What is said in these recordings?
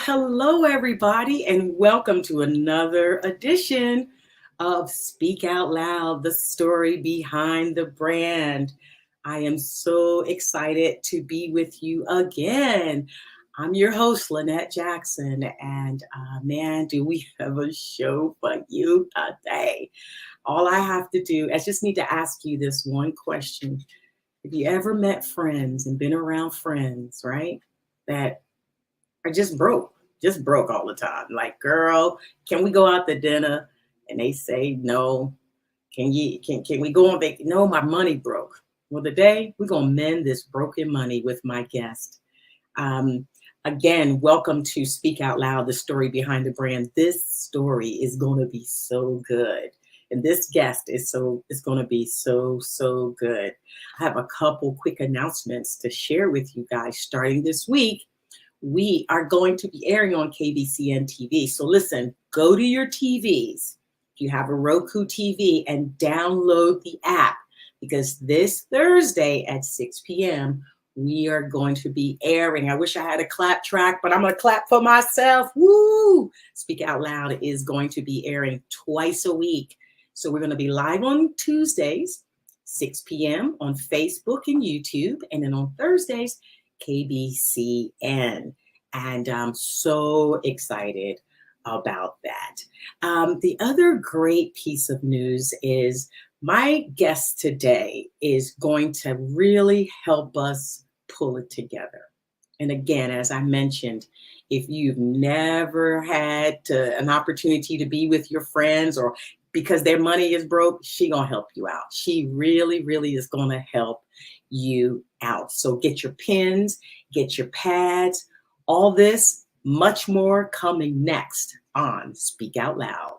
hello, everybody, and welcome to another edition of Speak Out Loud, the story behind the brand. I am so excited to be with you again. I'm your host, Lynette Jackson, and man, do we have a show for you today. All I have to do, I just need to ask you this one question. Have you ever met friends and been around friends, right, that are just broke all the time? Like, girl, can we go out to dinner? And they say no. Can we go on vacation? No, my money broke. Well, today we're gonna mend this broken money with my guest. Um, Again, welcome to Speak Out Loud, the story behind the brand. This story is gonna be so good. And this guest is going to be so good. I have a couple quick announcements to share with you guys. Starting this week, we are going to be airing on KBCN TV. So listen, go to your TVs. If you have a Roku TV, and download the app, because this Thursday at 6 p.m., we are going to be airing. I wish I had a clap track, but I'm going to clap for myself. Woo! Speak Out Loud is going to be airing twice a week. So we're going to be live on Tuesdays, 6 p.m. on Facebook and YouTube, and then on Thursdays, KBCN. And I'm so excited about that. The other great piece of news is my guest today is going to really help us pull it together. And again, as I mentioned, if you've never had an opportunity to be with your friends, or because their money is broke, she gonna help you out. She really is gonna help you out. So get your pens, get your pads, all this, much more coming next on Speak Out Loud.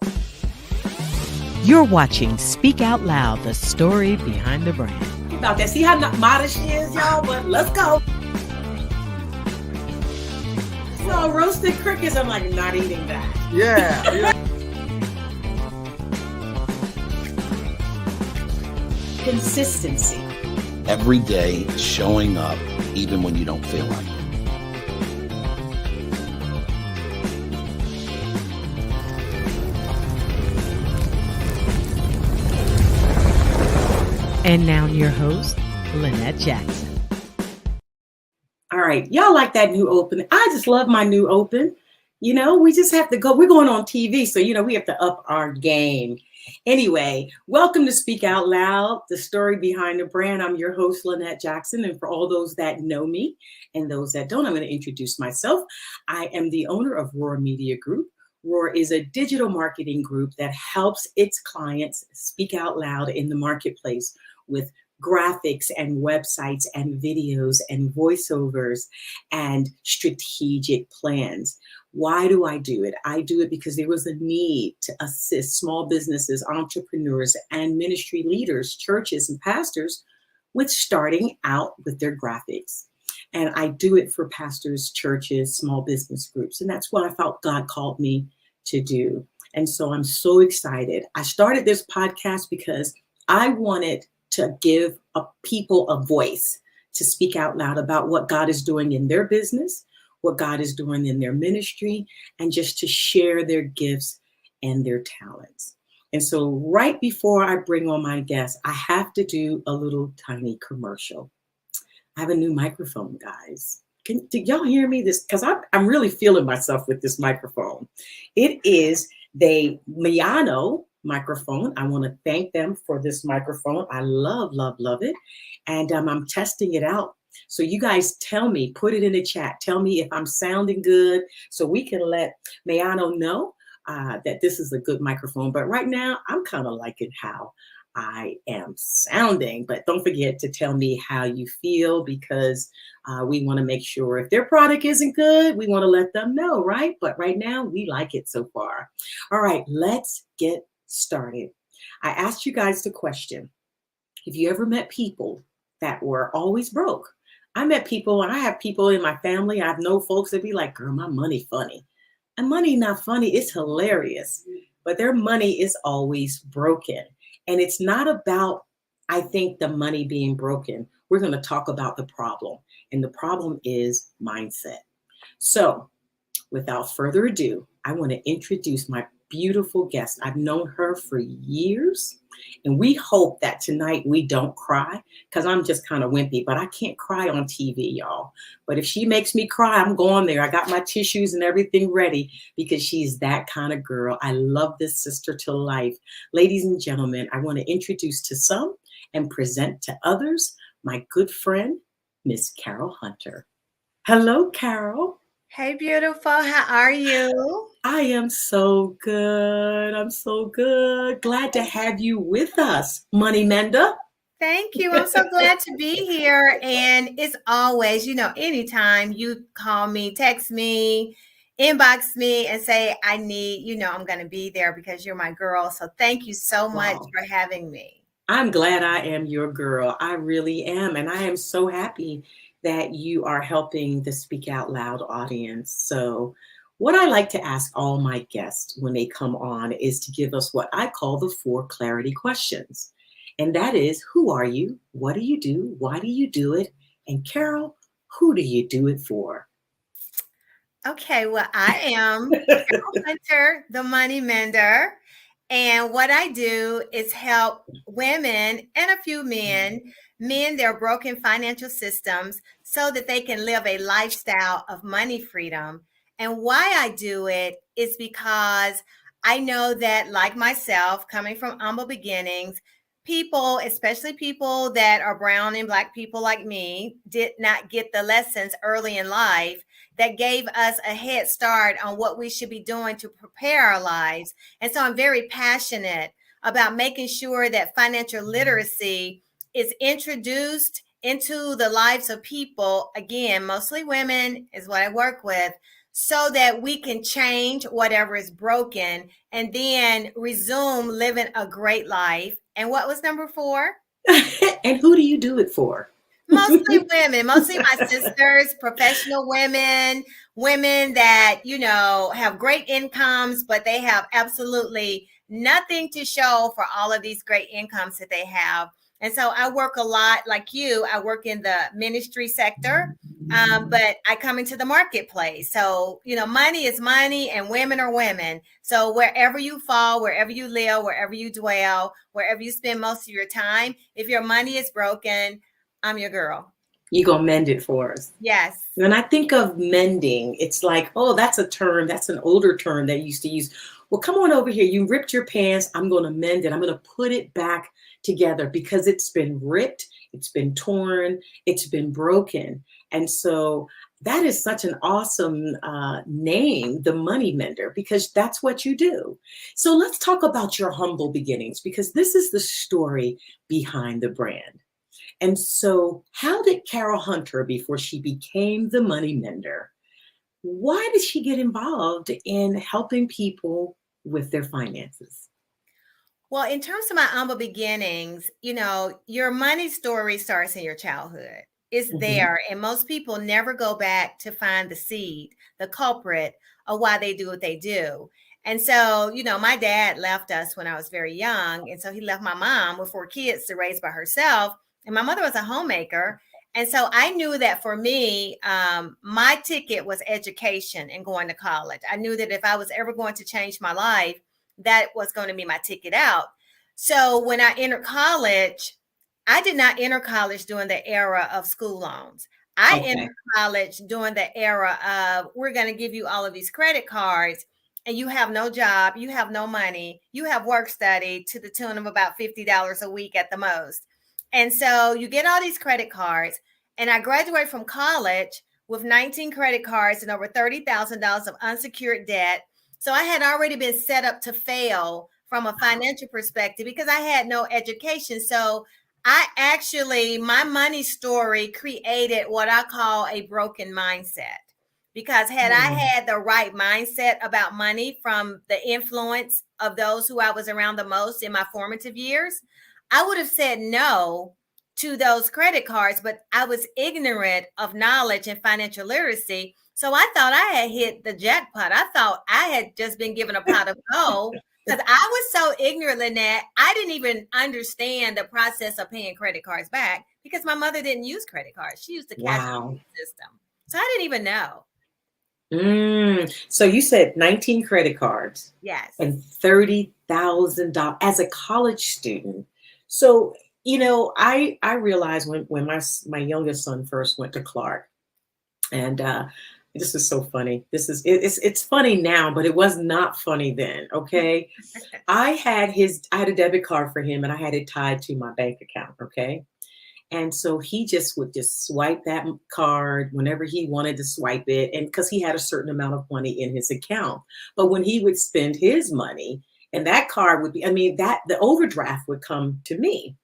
You're watching Speak Out Loud, the story behind the brand. About that, see how modest she is, y'all? But let's go. So roasted crickets, I'm like, not eating that. Yeah. Consistency. Every day showing up, even when you don't feel like it. And now your host, Lynette Jackson. All right, y'all like that new open? I just love my new open. You know, we just have to go. We're going on TV, so, we have to up our game. Anyway, welcome to Speak Out Loud, the story behind the brand. I'm your host, Lynette Jackson. And for all those that know me and those that don't, I'm going to introduce myself. I am the owner of Roar Media Group. Roar is a digital marketing group that helps its clients speak out loud in the marketplace with graphics and websites and videos and voiceovers and strategic plans. Why do I do it? I do it because there was a need to assist small businesses, entrepreneurs, and ministry leaders, churches, and pastors with starting out with their graphics. And I do it for pastors, churches, small business groups. And that's what I felt God called me to do. And so I'm so excited. I started this podcast because I wanted to give people a voice to speak out loud about what God is doing in their business, what God is doing in their ministry, and just to share their gifts and their talents. And so right before I bring on my guest, I have to do a little tiny commercial. I have a new microphone, guys. Did y'all hear me? Because I'm really feeling myself with this microphone. It is the Miano microphone. I want to thank them for this microphone. I love it. And I'm testing it out. So you guys tell me, put it in the chat. Tell me if I'm sounding good so we can let Miano know that this is a good microphone. But right now, I'm kind of liking how I am sounding. But don't forget to tell me how you feel, because we want to make sure if their product isn't good, we want to let them know, right? But right now, we like it so far. All right, let's get started. I asked you guys the question: have you ever met people that were always broke? I met people, and I have people in my family. I know folks that be like, girl, my money funny. And money not funny, it's hilarious. But their money is always broken. And it's not about, I think, the money being broken. We're going to talk about the problem. And the problem is mindset. So without further ado, I want to introduce my beautiful guest. I've known her for years, and we hope that tonight we don't cry because I'm just kind of wimpy, but I can't cry on TV, y'all. But if she makes me cry, I'm going there. I got my tissues and everything ready because she's that kind of girl. I love this sister to life. Ladies and gentlemen, I want to introduce to some and present to others my good friend, Miss Carol Hunter. Hello, Carol. Hey, beautiful. How are you? I am so good. I'm so good. Glad to have you with us, Money Mender. Thank you. I'm so glad to be here. And it's always, anytime you call me, text me, inbox me, and say, I need, I'm going to be there because you're my girl. So thank you so much Wow. for having me. I'm glad I am your girl. I really am. And I am so happy that you are helping the Speak Out Loud audience. So, what I like to ask all my guests when they come on is to give us what I call the 4 clarity questions. And that is, who are you? What do you do? Why do you do it? And Carol, who do you do it for? Okay, well, I am Carol Hunter, the Money Mender. And what I do is help women and a few men mend their broken financial systems so that they can live a lifestyle of money freedom. And why I do it is because I know that, like myself, coming from humble beginnings, people, especially people that are brown and Black people like me, did not get the lessons early in life that gave us a head start on what we should be doing to prepare our lives. And so I'm very passionate about making sure that financial literacy is introduced into the lives of people, again, mostly women is what I work with, so that we can change whatever is broken and then resume living a great life. And what was number 4? And who do you do it for? Mostly women, mostly my sisters, professional women, women that, have great incomes, but they have absolutely nothing to show for all of these great incomes that they have. And so I work a lot like you. I work in the ministry sector, but I come into the marketplace. So, money is money and women are women. So wherever you fall, wherever you live, wherever you dwell, wherever you spend most of your time, if your money is broken, I'm your girl. You gonna mend it for us. Yes. When I think of mending, it's like, oh, that's a term, that's an older term that you used to use. Well, come on over here. You ripped your pants. I'm going to mend it. I'm going to put it back together because it's been ripped, it's been torn, it's been broken. And so that is such an awesome name, the Money Mender, because that's what you do. So let's talk about your humble beginnings because this is the story behind the brand. And so, how did Carol Hunter, before she became the Money Mender, why did she get involved in helping people with their finances? Well, in terms of my humble beginnings, your money story starts in your childhood. It's there. And most people never go back to find the seed, the culprit of why they do what they do. And so, my dad left us when I was very young. And so he left my mom with 4 kids to raise by herself. And my mother was a homemaker. And so I knew that for me, my ticket was education and going to college. I knew that if I was ever going to change my life, that was going to be my ticket out. So when I entered college, I did not enter college during the era of school loans. I entered college during the era of, we're going to give you all of these credit cards and you have no job, you have no money, you have work study to the tune of about $50 a week at the most. And so you get all these credit cards, and I graduated from college with 19 credit cards and over $30,000 of unsecured debt. So I had already been set up to fail from a financial perspective because I had no education. So my money story created what I call a broken mindset. Because had I had the right mindset about money from the influence of those who I was around the most in my formative years, I would have said no to those credit cards, but I was ignorant of knowledge and financial literacy. So I thought I had hit the jackpot. I thought I had just been given a pot of gold because I was so ignorant in that I didn't even understand the process of paying credit cards back because my mother didn't use credit cards. She used the cash system. So I didn't even know. So you said 19 credit cards Yes. and $30,000 as a college student. So, I realized when my youngest son first went to Clark, and this is so funny. It's funny now, but it was not funny then. Okay, I had a debit card for him, and I had it tied to my bank account. Okay, and so he just would just swipe that card whenever he wanted to swipe it. And because he had a certain amount of money in his account. But when he would spend his money, and that card would be, I mean, that the overdraft would come to me.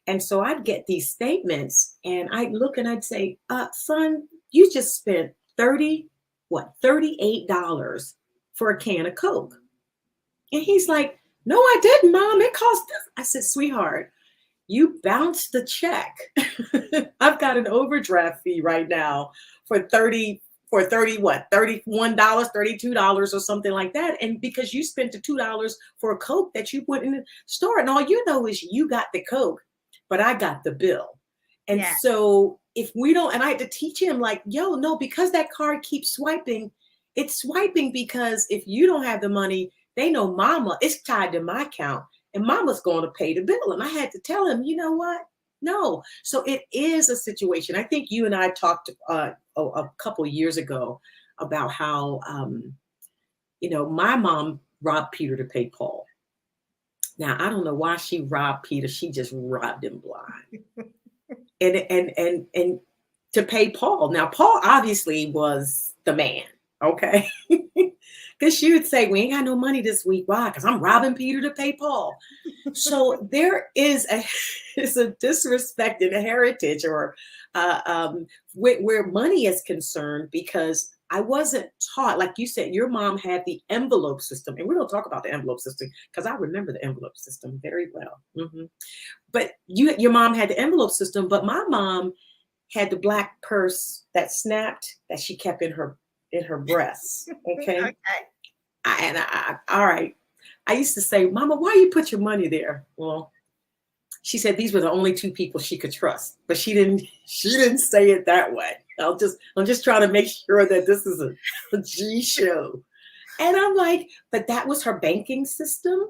And so I'd get these statements and I'd look and I'd say, son, you just spent 30, what, $38 for a can of Coke. And he's like, no, I didn't, Mom. It cost this. I said, sweetheart, you bounced the check. I've got an overdraft fee right now for 30 what, $31, $32 or something like that. And because you spent the $2 for a Coke that you went in the store, and all you know is you got the Coke, but I got the bill. And Yeah. so if we don't, and I had to teach him like, yo, no, because that card keeps swiping, it's swiping because if you don't have the money, they know mama, it's tied to my account and mama's going to pay the bill. And I had to tell him, you know what? No. So it is a situation. I think you and I talked a couple years ago about how, my mom robbed Peter to pay Paul. Now, I don't know why she robbed Peter. She just robbed him blind. And to pay Paul. Now, Paul obviously was the man, okay? Because she would say, we ain't got no money this week. Why? Because I'm robbing Peter to pay Paul. So there is a disrespect in the heritage or where money is concerned, because I wasn't taught, like you said, your mom had the envelope system. And we're going to talk about the envelope system because I remember the envelope system very well. But your mom had the envelope system, but my mom had the black purse that snapped that she kept in her breasts. Okay. Okay. All right. I used to say, Mama, why you put your money there? Well, she said these were the only two people she could trust, but she didn't say it that way. I'm just trying to make sure that this is a G show. And I'm like, but that was her banking system.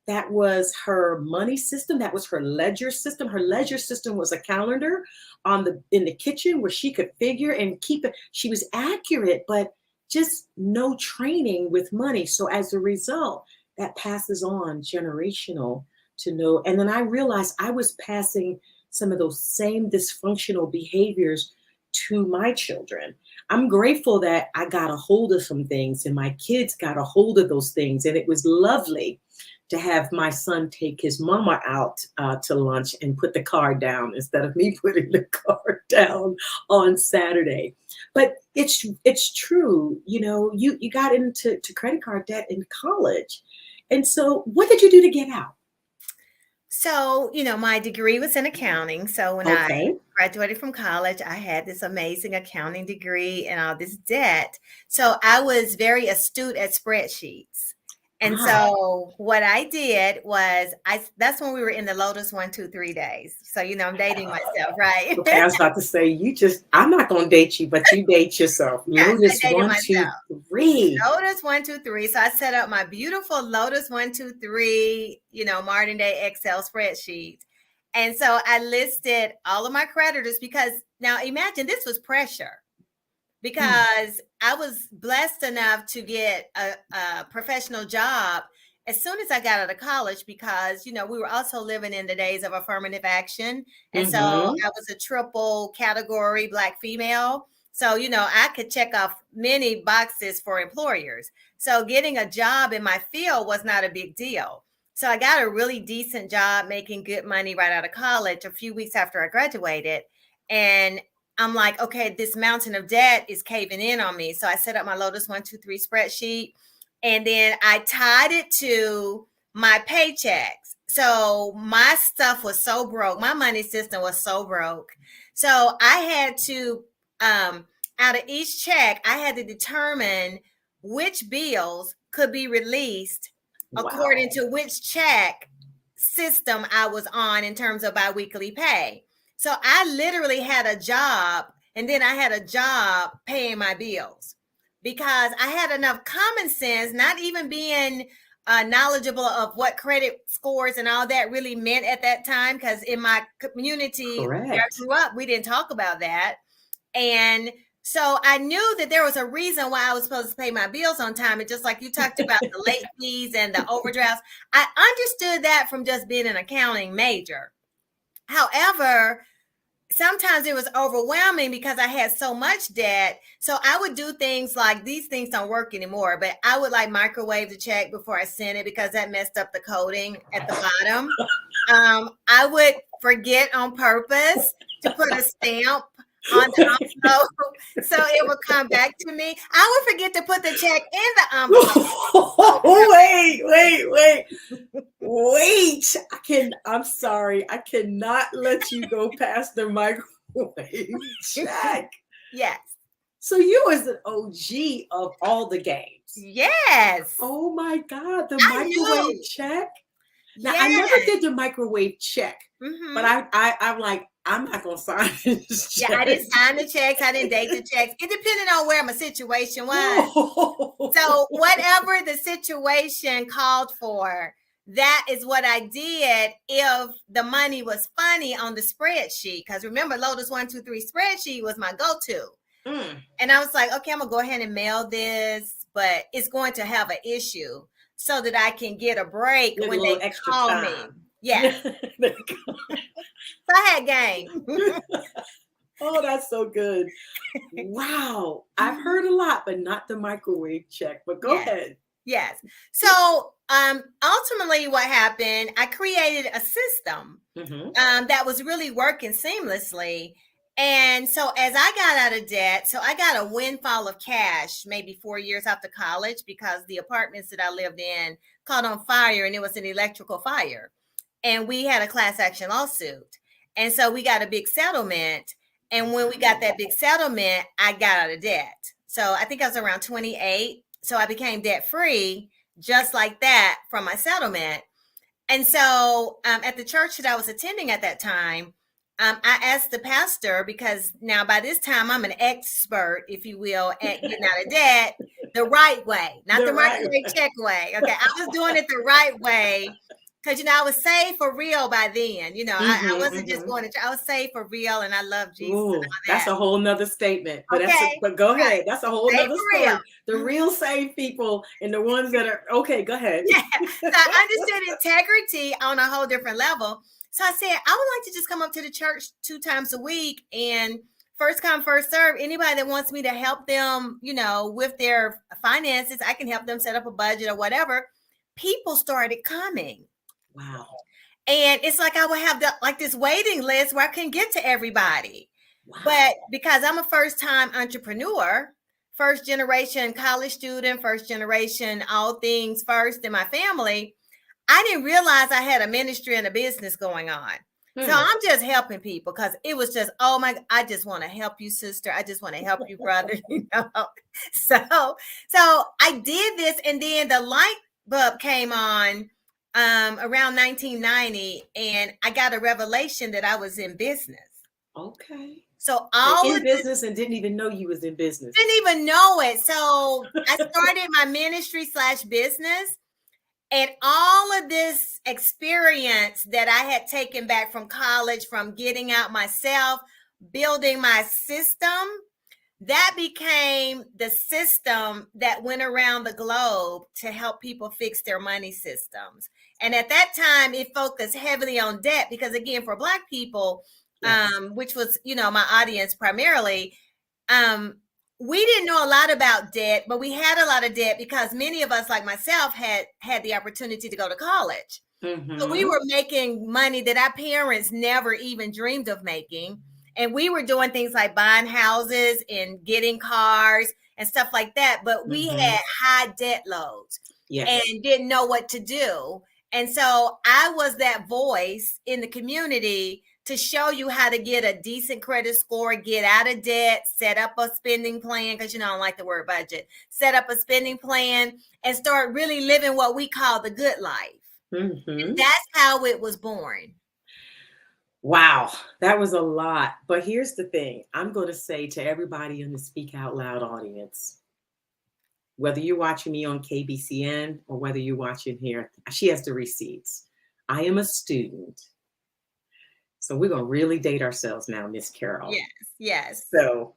That was her money system. That was her ledger system. Her ledger system was a calendar in the kitchen where she could figure and keep it. She was accurate, but just no training with money. So as a result, that passes on generational to know. And then I realized I was passing some of those same dysfunctional behaviors to my children. I'm grateful that I got a hold of some things and my kids got a hold of those things. And it was lovely to have my son take his mama out to lunch and put the card down instead of me putting the card down on Saturday. But it's true, you got into credit card debt in college. And so what did you do to get out? So, my degree was in accounting. So when I Okay. graduated from college, I had this amazing accounting degree and all this debt. So I was very astute at spreadsheets. And Ah, so what I did was that's when we were in the Lotus 1, 2, 3 days. So, I'm dating myself, right? okay, I was about to say, I'm not going to date you, but you date yourself. Yes, I Lotus dated one, two, myself. three. Lotus 1, 2, 3. So I set up my beautiful Lotus 1, 2, 3, modern day Excel spreadsheet. And so I listed all of my creditors because now imagine this was pressure because I was blessed enough to get a professional job as soon as I got out of college because, we were also living in the days of affirmative action. And so Mm-hmm. I was a triple category Black female. So, I could check off many boxes for employers. So getting a job in my field was not a big deal. So I got a really decent job making good money right out of college a few weeks after I graduated. And I'm like, okay, this mountain of debt is caving in on me. So I set up my Lotus 1, 2, 3 spreadsheet. And then I tied it to my paychecks. So my stuff was so broke. My money system was so broke. So I had to, out of each check, I had to determine which bills could be released according Wow. to which check system I was on in terms of biweekly pay. So I literally had a job and then I had a job paying my bills because I had enough common sense, not even being knowledgeable of what credit scores and all that really meant at that time. Because in my community where I Correct. grew up, we didn't talk about that. And so I knew that there was a reason why I was supposed to pay my bills on time. And just like you talked about the late fees and the overdrafts, I understood that from just being an accounting major. However, sometimes it was overwhelming because I had so much debt. So I would do things like, these things don't work anymore, but I would like microwave the check before I sent it because that messed up the coding at the bottom. I would forget on purpose to put a stamp on the envelope so it would come back to me. I would forget to put the check in the envelope. Wait. I'm sorry. I cannot let you go past the microwave check. Yes. So you was an OG of all the games. Yes. Oh my God, the I microwave knew. check. Now Yes. I never did the microwave check, Mhm. but I'm like, I'm not gonna sign this check. Yeah, I didn't sign the checks. I didn't date the checks. It depended on where my situation was. No. So whatever the situation called for, that is what I did if the money was funny on the spreadsheet. Because remember, Lotus 123 spreadsheet was my go-to. And I was like, okay, I'm gonna go ahead and mail this, but it's going to have an issue so that I can get a break Get a when little they extra call time. me. Yeah. So I had game. Oh, that's so good. Wow. I've heard a lot, but not the microwave check. But go ahead. Yes. So ultimately what happened, I created a system that was really working seamlessly. And so as I got out of debt, so I got a windfall of cash maybe 4 years after college because the apartments that I lived in caught on fire and it was an electrical fire. And we had a class action lawsuit. And so we got a big settlement. And when we got that big settlement, I got out of debt. So I think I was around 28. So I became debt free just like that from my settlement. And so at the church that I was attending at that time, I asked the pastor, because now by this time I'm an expert, if you will, at getting out of debt the right way, not the microwave check way. Okay, I was doing it the right way. Because, I was saved for real by then. I wasn't just going to, I was saved for real, and I love Jesus. Ooh, and all that's a whole nother statement. But Okay. but go ahead. That's a whole Saved nother for story. real. The real saved people and the ones that are okay. Go ahead. Yeah. So I understood integrity on a whole different level. So I said, I would like to just come up to the church 2 times a week and first come, first serve. Anybody that wants me to help them, with their finances, I can help them set up a budget or whatever. People started coming. Wow. And it's like I would have this waiting list where I couldn't get to everybody. Wow. But because I'm a first-time entrepreneur, first generation college student, first generation, all things first in my family, I didn't realize I had a ministry and a business going on. So I'm just helping people because it was just, oh my, I just want to help you, sister. I just want to help you, brother. So I did this, and then the light bulb came on around 1990, and I got a revelation that I was in business. Okay. So in business and didn't even know you was in business. Didn't even know it. So I started my ministry / business. And all of this experience that I had taken back from college, from getting out myself, building my system, that became the system that went around the globe to help people fix their money systems. And at that time, it focused heavily on debt because, again, for Black people, which was, my audience primarily, we didn't know a lot about debt, but we had a lot of debt because many of us, like myself, had the opportunity to go to college. So we were making money that our parents never even dreamed of making. And we were doing things like buying houses and getting cars and stuff like that. But we had high debt loads and didn't know what to do. And so I was that voice in the community to show you how to get a decent credit score, get out of debt, set up a spending plan, because I don't like the word budget, set up a spending plan and start really living what we call the good life. And that's how it was born. Wow, that was a lot. But here's the thing. I'm going to say to everybody in the Speak Out Loud audience, whether you're watching me on KBCN or whether you're watching here, she has the receipts. I am a student. So we're going to really date ourselves now, Miss Carol. Yes, yes. So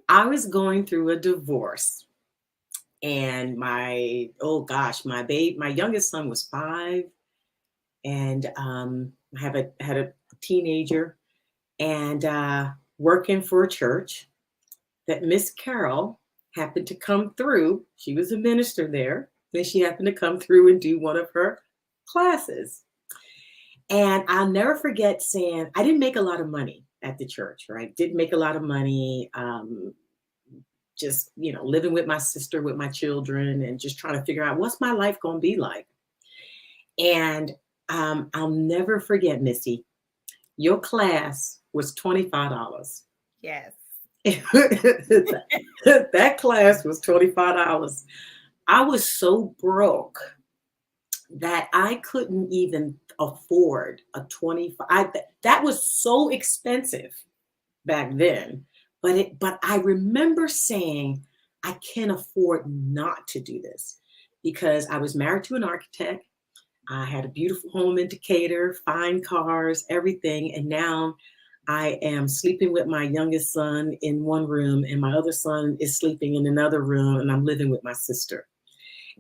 I was going through a divorce, and my youngest son was 5, and I had a teenager, and working for a church that Miss Carol happened to come through. She was a minister there, and she happened to come through and do one of her classes. And I'll never forget saying, I didn't make a lot of money at the church, right? Didn't make a lot of money. Just, living with my sister, with my children, and just trying to figure out what's my life going to be like. And I'll never forget, Missy, your class was $25. Yes. That class was $25. I was so broke that I couldn't even afford a 25. That was so expensive back then. But I remember saying, I can't afford not to do this, because I was married to an architect. I had a beautiful home in Decatur, fine cars, everything. And now I am sleeping with my youngest son in one room, and my other son is sleeping in another room, and I'm living with my sister.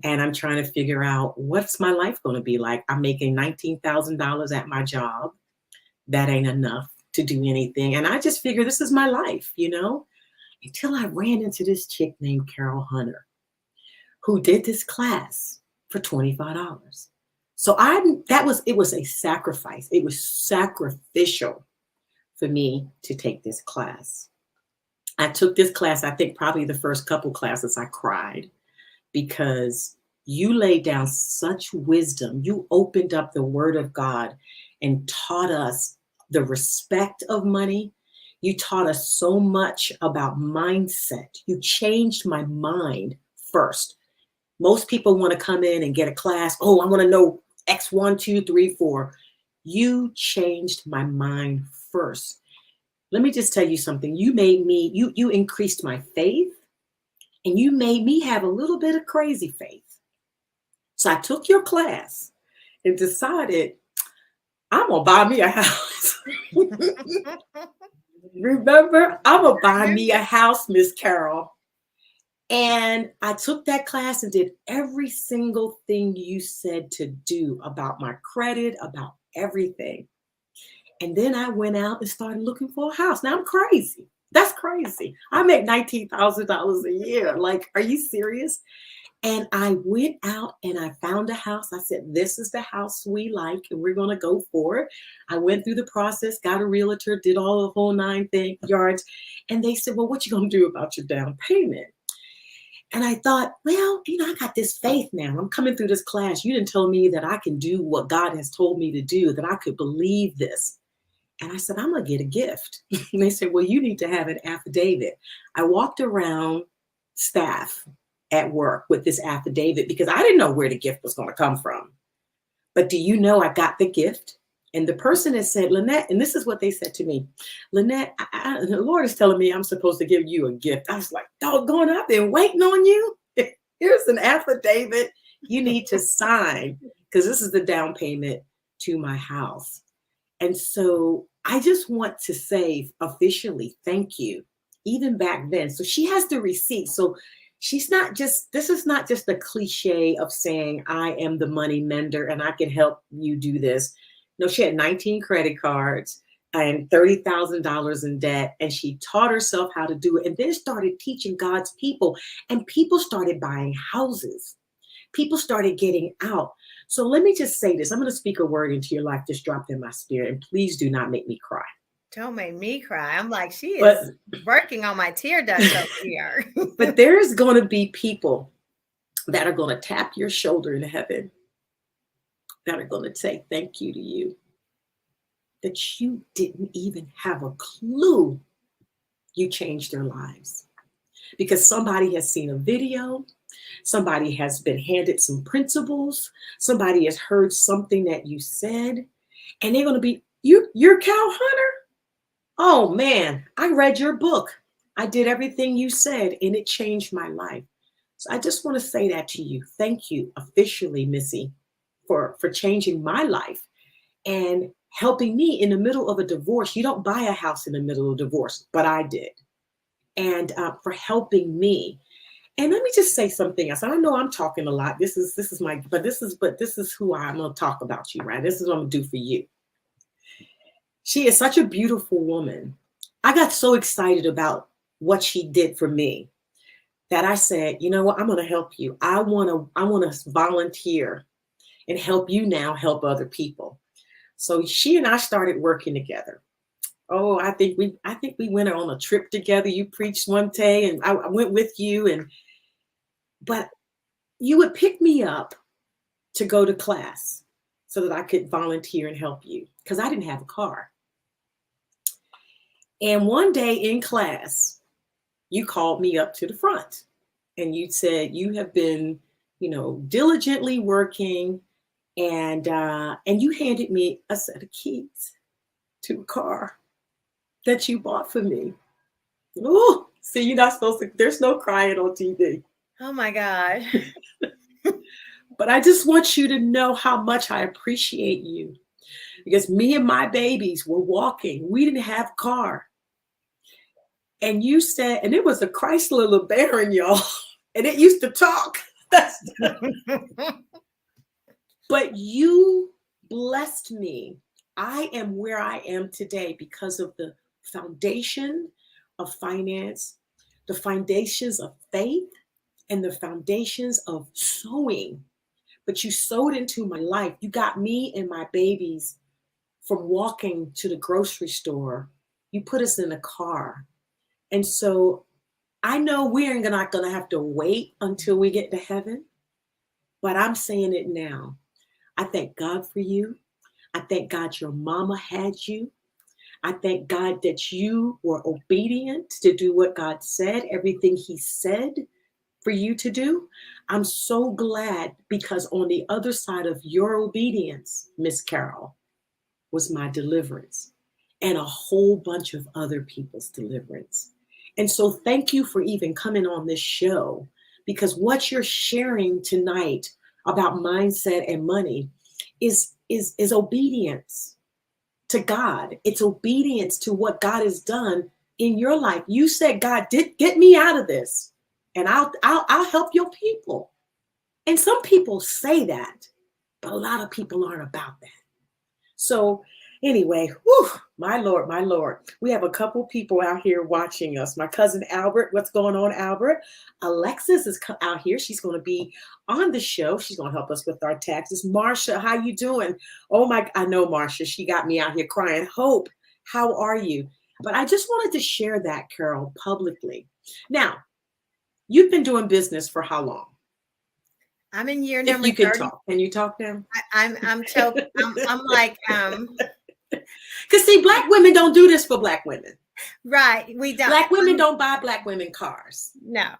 And I'm trying to figure out, what's my life going to be like? I'm making $19,000 at my job. That ain't enough to do anything. And I just figure this is my life, until I ran into this chick named Carol Hunter, who did this class for $25. So it was a sacrifice. It was sacrificial for me to take this class. I took this class, I think probably the first couple classes I cried, because you laid down such wisdom. You opened up the Word of God and taught us the respect of money. You taught us so much about mindset. You changed my mind first. Most people want to come in and get a class. Oh, I want to know X, 1, 2, 3, 4. You changed my mind first. Let me just tell you something. You increased my faith, and you made me have a little bit of crazy faith. So I took your class and decided, I'm going to buy me a house. Remember, I'm going to buy me a house, Miss Carol. And I took that class and did every single thing you said to do about my credit, about everything. And then I went out and started looking for a house. Now I'm crazy. That's crazy. I make $19,000 a year. Like, are you serious? And I went out and I found a house. I said, this is the house we like, and we're going to go for it. I went through the process, got a realtor, did all the whole 9 yards. And they said, well, what you going to do about your down payment? And I thought, well, I got this faith now. I'm coming through this class. You didn't tell me that I can do what God has told me to do, that I could believe this. And I said, I'm going to get a gift. And they said, well, you need to have an affidavit. I walked around staff at work with this affidavit because I didn't know where the gift was going to come from. But do you know I got the gift? And the person has said, Lynette, and this is what they said to me, Lynette, the Lord is telling me I'm supposed to give you a gift. I was like, doggone, I've been waiting on you. Here's an affidavit you need to sign, because this is the down payment to my house. And so I just want to say officially, thank you, even back then. So she has the receipt. So this is not just a cliche of saying I am the money mender and I can help you do this. No, she had 19 credit cards and $30,000 in debt, and she taught herself how to do it, and then started teaching God's people, and people started buying houses. People started getting out. So let me just say this. I'm going to speak a word into your life, just dropped in my spirit, and please do not make me cry. Don't make me cry. I'm like, she is working on my tear ducts over here. But there's going to be people that are going to tap your shoulder in heaven, that are going to say thank you to you, that you didn't even have a clue you changed their lives. Because somebody has seen a video, somebody has been handed some principles, somebody has heard something that you said, and they're going to be, you're Cal Hunter? Oh man, I read your book. I did everything you said, and it changed my life. So I just want to say that to you. Thank you officially, Missy, for changing my life and helping me in the middle of a divorce. You don't buy a house in the middle of a divorce, but I did. And for helping me. And let me just say something else. I know I'm talking a lot. This is this is who I'm going to talk about you, right? This is what I'm going to do for you. She is such a beautiful woman. I got so excited about what she did for me that I said, you know what, I'm going to help you. I want to volunteer and help you now help other people. So she and I started working together. Oh, I think we went on a trip together. You preached one day and I went with you, but you would pick me up to go to class so that I could volunteer and help you because I didn't have a car. And one day in class, you called me up to the front and you said you have been, diligently working, and you handed me a set of keys to a car that you bought for me. Oh, see, you're not supposed to, there's no crying on TV. Oh my God. But I just want you to know how much I appreciate you, because me and my babies were walking. We didn't have a car. And you said, and it was a Chrysler LeBaron, y'all, and it used to talk. But you blessed me. I am where I am today because of the foundation of finance, the foundations of faith, and the foundations of sowing. But you sowed into my life. You got me and my babies from walking to the grocery store. You put us in a car. And so I know we're not going to have to wait until we get to heaven, but I'm saying it now. I thank God for you. I thank God your mama had you. I thank God that you were obedient to do what God said, everything he said for you to do. I'm so glad, because on the other side of your obedience, Miss Carol, was my deliverance and a whole bunch of other people's deliverance. And so thank you for even coming on this show, because what you're sharing tonight about mindset and money is obedience to God. It's obedience to what God has done in your life. You said, God, get me out of this, and I'll help your people. And some people say that, but a lot of people aren't about that. So anyway, whew, my Lord, we have a couple people out here watching us. My cousin Albert, what's going on, Albert? Alexis is out here. She's going to be on the show. She's going to help us with our taxes. Marsha, how you doing? Oh I know Marsha. She got me out here crying. Hope, how are you? But I just wanted to share that, Carol, publicly. Now, you've been doing business for how long? I'm in year number 30. If you can talk. Can you talk now? I'm choking. I'm like, because see, Black women don't do this for Black women. Right. We don't. Black women don't buy Black women cars. No.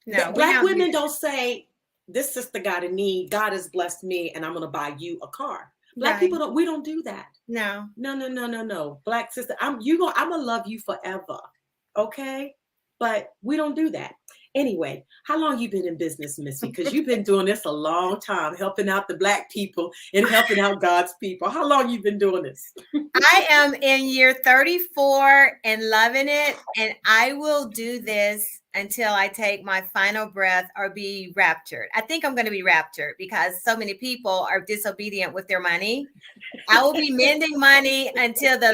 Black women don't say, this sister got a need. God has blessed me, and I'm going to buy you a car. Black people we don't do that. No. Black sister, I'm going to love you forever. Okay. But we don't do that. Anyway, how long you been in business, Missy? Because you've been doing this a long time, helping out the Black people and helping out God's people. How long you been doing this? I am in year 34 and loving it. And I will do this until I take my final breath or be raptured. I think I'm going to be raptured because so many people are disobedient with their money. I will be mending money until the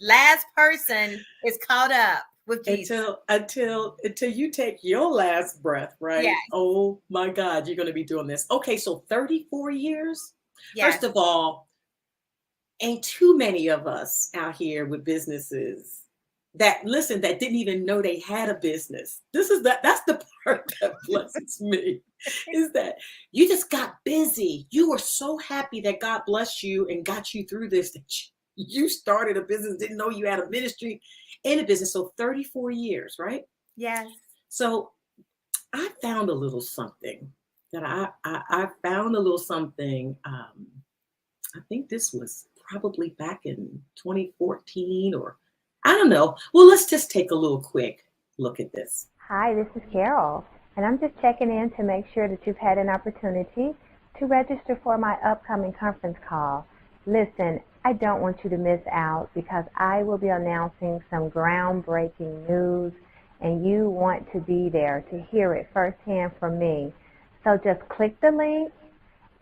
last person is caught up with Jesus. Until you take your last breath, right? Yes. Oh my God, you're going to be doing this. Okay, so 34 years. Yes. First of all, ain't too many of us out here with businesses that didn't even know they had a business. That's the part that blesses me, is that you just got busy. You were so happy that God blessed you and got you through this, that you started a business, didn't know you had a ministry in a business. So 34 years, right? Yes. So I found a little something that I found a little something. I think this was probably back in 2014, or I don't know. Well, let's just take a little quick look at this. Hi, this is Carol. and I'm just checking in to make sure that you've had an opportunity to register for my upcoming conference call. Listen, I don't want you to miss out because I will be announcing some groundbreaking news, and you want to be there to hear it firsthand from me. So just click the link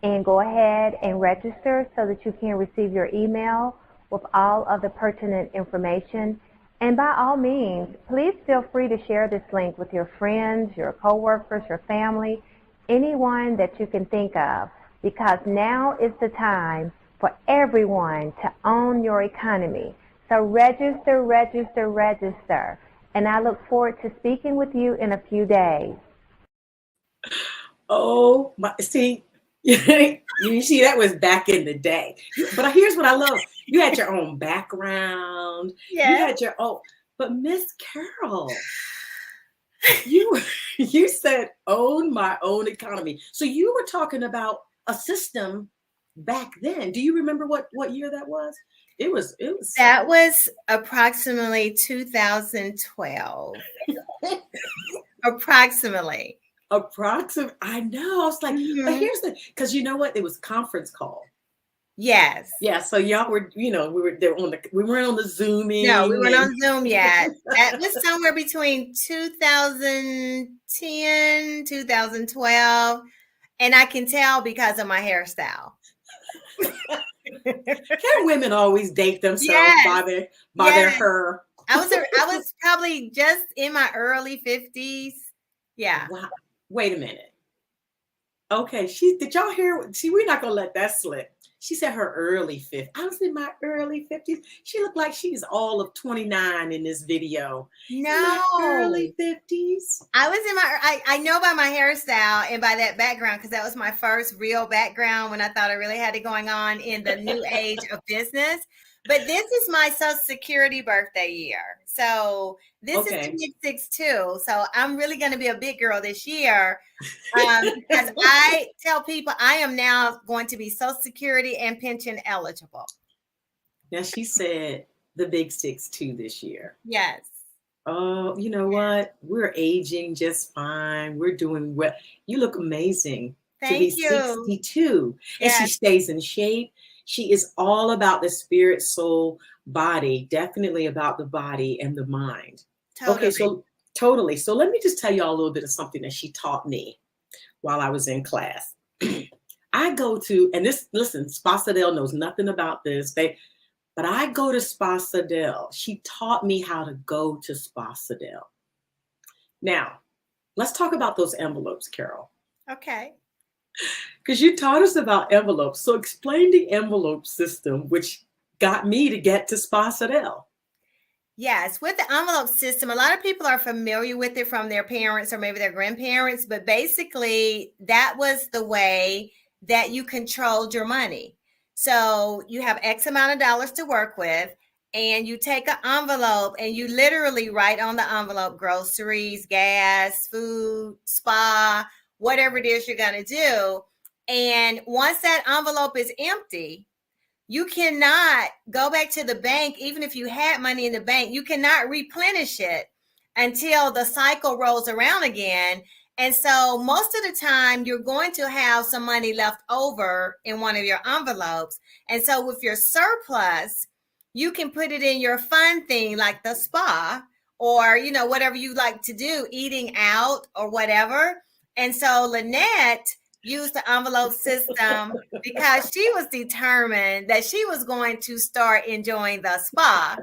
and go ahead and register so that you can receive your email with all of the pertinent information. And by all means, please feel free to share this link with your friends, your coworkers, your family, anyone that you can think of, because now is the time for everyone to own your economy. So register, register, register. And I look forward to speaking with you in a few days. Oh, my, see, you see, that was back in the day. But here's what I love. You had your own background. You Yeah. had your own, but Miss Carol, you said own my own economy. So you were talking about a system back then. Do you remember what year that was? It was That was approximately 2012. Approximately. I know. I was like, but here's because you know what? It was conference call. Yes. Yeah. So y'all were, we weren't on the Zooming. No, we weren't on Zoom yet. That was somewhere between 2010, 2012. And I can tell because of my hairstyle. Can women always date themselves by their hair? I was probably just in my early 50s. Yeah. Wow. Wait a minute. Okay, did y'all hear? See, we're not gonna let that slip. She said her early 50s. I was in my early 50s. She looked like she's all of 29 in this video. No. In my early 50s. I was in I know by my hairstyle and by that background, because that was my first real background when I thought I really had it going on in the new age of business. But this is my Social Security birthday year. So this is 262. So I'm really going to be a big girl this year. Because I tell people I am now going to be Social Security and pension eligible. Now she said the big 6'2" this year. Yes. Oh, you know what? We're aging just fine. We're doing well. You look amazing. Thank you. 62. And she stays in shape. She is all about the spirit, soul, body, definitely about the body and the mind. Totally. Okay, so totally. So let me just tell y'all a little bit of something that she taught me while I was in class. I go to, and listen, Spasadel knows nothing about this. But I go to Spasadel. She taught me how to go to Spasadel. Now, let's talk about those envelopes, Carol. Okay. Because you taught us about envelopes. So explain the envelope system, which got me to get to Spasadel. Yes, with the envelope system, a lot of people are familiar with it from their parents or maybe their grandparents, but basically that was the way that you controlled your money. So you have X amount of dollars to work with, and you take an envelope and you literally write on the envelope groceries, gas, food, spa, whatever it is you're going to do. And once that envelope is empty, you cannot go back to the bank. Even if you had money in the bank, you cannot replenish it until the cycle rolls around again. And so most of the time you're going to have some money left over in one of your envelopes. And so with your surplus, you can put it in your fun thing like the spa or, whatever you like to do, eating out or whatever. And so Lynette used the envelope system because she was determined that she was going to start enjoying the spa.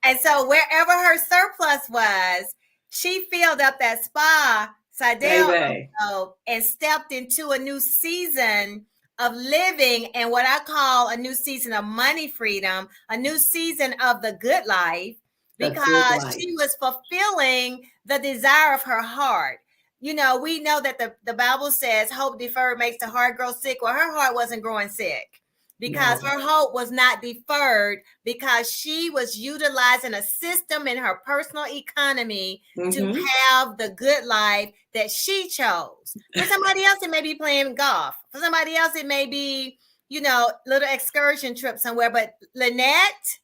And so wherever her surplus was, she filled up that spa envelope and stepped into a new season of living and what I call a new season of money freedom, a new season of the good life, because she was fulfilling the desire of her heart. We know that the Bible says hope deferred makes the heart grow sick. Well, her heart wasn't growing sick because her hope was not deferred, because she was utilizing a system in her personal economy to have the good life that she chose. For somebody else, it may be playing golf. For somebody else, it may be, little excursion trip somewhere. But Lynette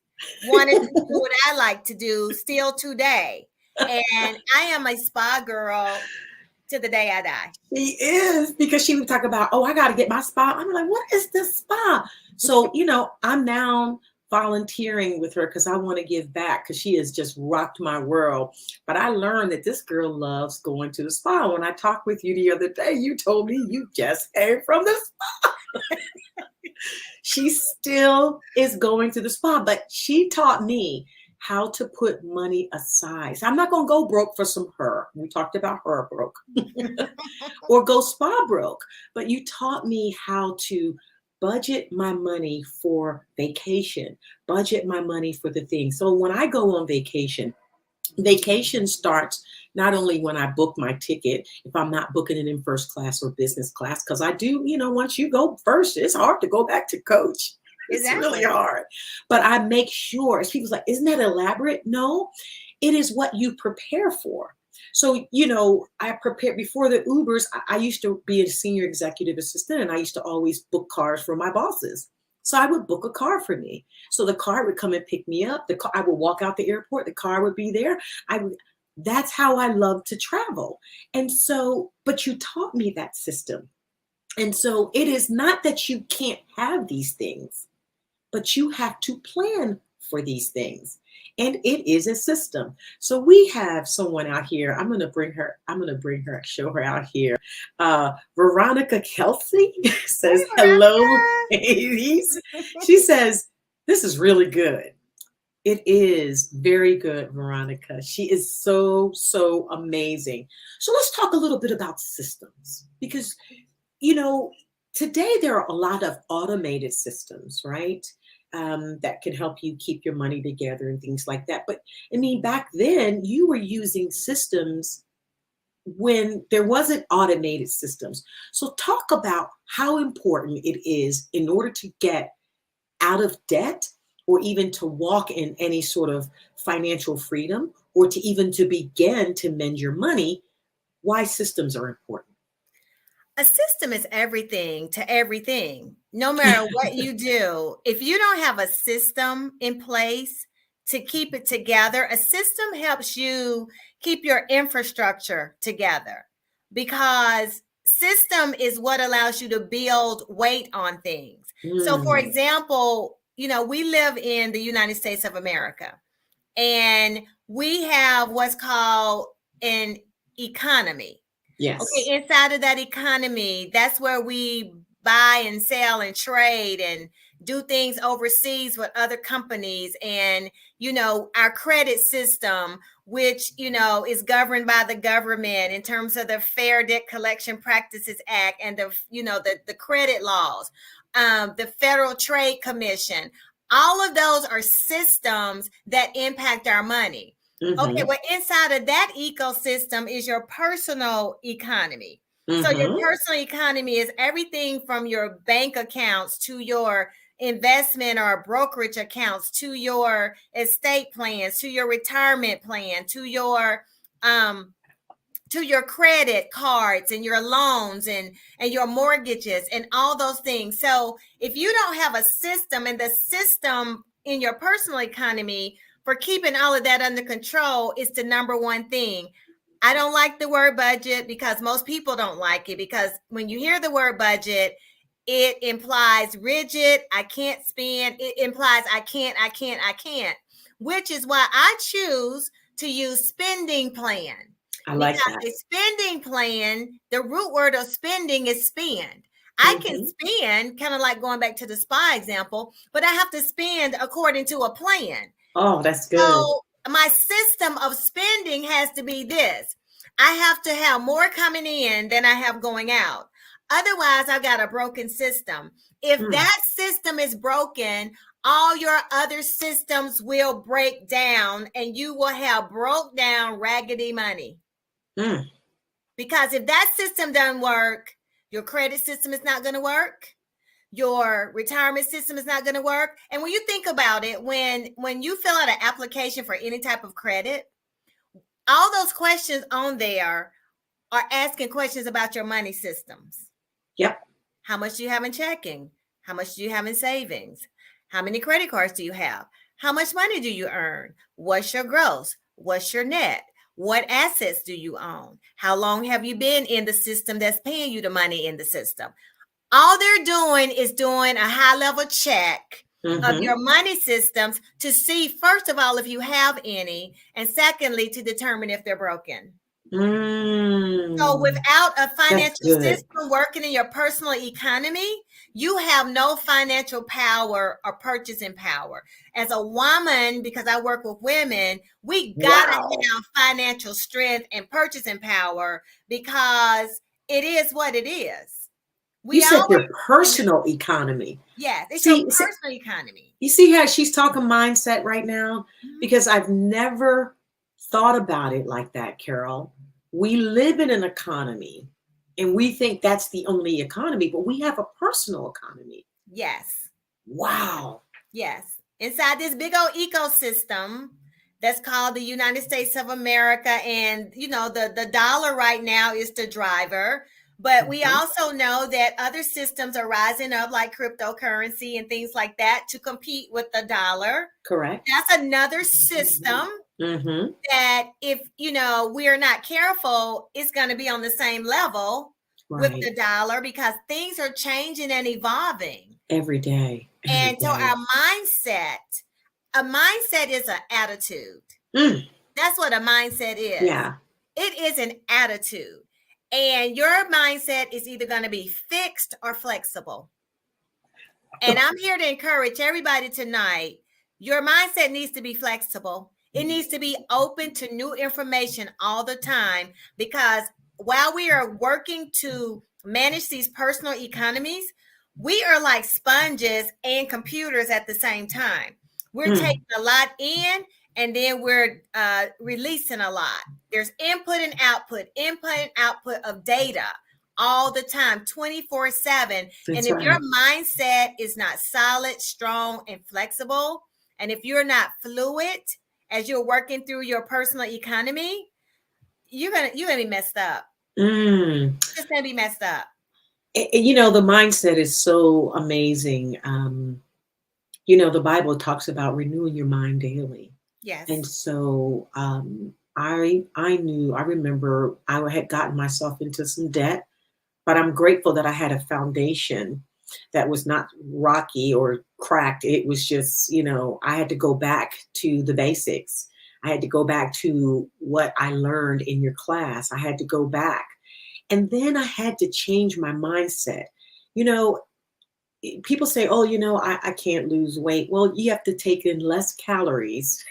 wanted to do what I like to do still today. And I am a spa girl to the day I die. She is, because she would talk about, oh, I got to get my spa. I'm like, what is this spa? So, I'm now volunteering with her because I want to give back, because she has just rocked my world. But I learned that this girl loves going to the spa. When I talked with you the other day, you told me you just came from the spa. She still is going to the spa, but she taught me how to put money aside. So I'm not going to go broke for some her. We talked about her broke or go spa broke, but you taught me how to budget my money for vacation, budget my money for the things. So when I go on vacation starts not only when I book my ticket, if I'm not booking it in first class or business class, because I do, once you go first, it's hard to go back to coach. It's really Exactly. hard. But I make sure, as people's like, isn't that elaborate? No, it is what you prepare for. So, I prepared before the Ubers. I used to be a senior executive assistant, and I used to always book cars for my bosses. So I would book a car for me. So the car would come and pick me up. I would walk out the airport. The car would be there. That's how I love to travel. And so, but you taught me that system. And so it is not that you can't have these things, but you have to plan for these things. And it is a system. So we have someone out here. I'm going to bring her, show her out here. Veronica Kelsey says, Hey, hello, Veronica. ladies. She says, this is really good. It is very good, Veronica. She is so, so amazing. So let's talk a little bit about systems, because, today there are a lot of automated systems, right? That can help you keep your money together and things like that. But I mean, back then you were using systems when there wasn't automated systems. So talk about how important it is in order to get out of debt, or even to walk in any sort of financial freedom, or to even to begin to mend your money, why systems are important. A system is everything to everything. No matter what you do, if you don't have a system in place to keep it together, a system helps you keep your infrastructure together, because system is what allows you to build weight on things. So, for Mm, example, we live in the United States of America, and we have what's called an economy. yes. Okay, inside of that economy, that's where we buy and sell and trade and do things overseas with other companies. And, our credit system, which, is governed by the government in terms of the Fair Debt Collection Practices Act and the credit laws, the Federal Trade Commission. All of those are systems that impact our money. Okay, Mm-hmm. well, inside of that ecosystem is your personal economy. So your Mm-hmm. personal economy is everything from your bank accounts to your investment or brokerage accounts to your estate plans, to your retirement plan, to your credit cards and your loans and your mortgages and all those things. So if you don't have a system, and the system in your personal economy for keeping all of that under control is the number one thing. I don't like the word budget, because most people don't like it, because when you hear the word budget, it implies rigid, I can't spend. It implies I can't, which is why I choose to use spending plan. I like Because that. a spending plan, the root word of spending is spend. I can Mm-hmm. spend, kind of like going back to the spa example, but I have to spend according to a plan. Oh, that's good. So my system of spending has to be this. I have to have more coming in than I have going out. Otherwise, I've got a broken system. If Mm, that system is broken, all your other systems will break down, and you will have broke down raggedy money. mm. Because if that system doesn't work, your credit system is not going to work. Your retirement system is not going to work. And when you think about it, when you fill out an application for any type of credit, all those questions on there are asking questions about your money systems. Yep. How much do you have in checking? How much do you have in savings? How many credit cards do you have? How much money do you earn? What's your gross? What's your net? What assets do you own? How long have you been in the system that's paying you the money in the system? All they're doing is doing a high level check of your money systems to see, first of all, if you have any, and secondly, to determine if they're broken. So without a financial system working in your personal economy, you have no financial power or purchasing power. As a woman, because I work with women, we got to have financial strength and purchasing power because it is what it is. You said your personal economy. Yes, it's your personal economy. You see how she's talking mindset right now? Because I've never thought about it like that, Carol. We live in an economy and we think that's the only economy, but we have a personal economy. Yes. Wow. Yes. Inside this big old ecosystem that's called the United States of America. And, you know, the dollar right now is the driver. But we also know that other systems are rising up, like cryptocurrency and things like that, to compete with the dollar. Correct. That's another system that, if you know, we're not careful, it's going to be on the same level with the dollar, because things are changing and evolving every day. So our mindset, a mindset is an attitude. That's what a mindset is. Yeah. It is an attitude. And your mindset is either going to be fixed or flexible. And I'm here to encourage everybody tonight. Your mindset needs to be flexible. It needs to be open to new information all the time, because while we are working to manage these personal economies, we are like sponges and computers at the same time. We're taking a lot in, and then we're releasing a lot. There's input and output of data all the time, 24/7. And if your mindset is not solid, strong, and flexible, and if you're not fluid as you're working through your personal economy, you're gonna be messed up. It's gonna be messed up. You know, the mindset is so amazing. You know, the Bible talks about renewing your mind daily. Yes. And so I remember I had gotten myself into some debt, but I'm grateful that I had a foundation that was not rocky or cracked. It was just, you know, I had to go back to the basics. I had to go back to what I learned in your class. I had to go back. And then I had to change my mindset. You know, people say, oh, you know, I can't lose weight. Well, you have to take in less calories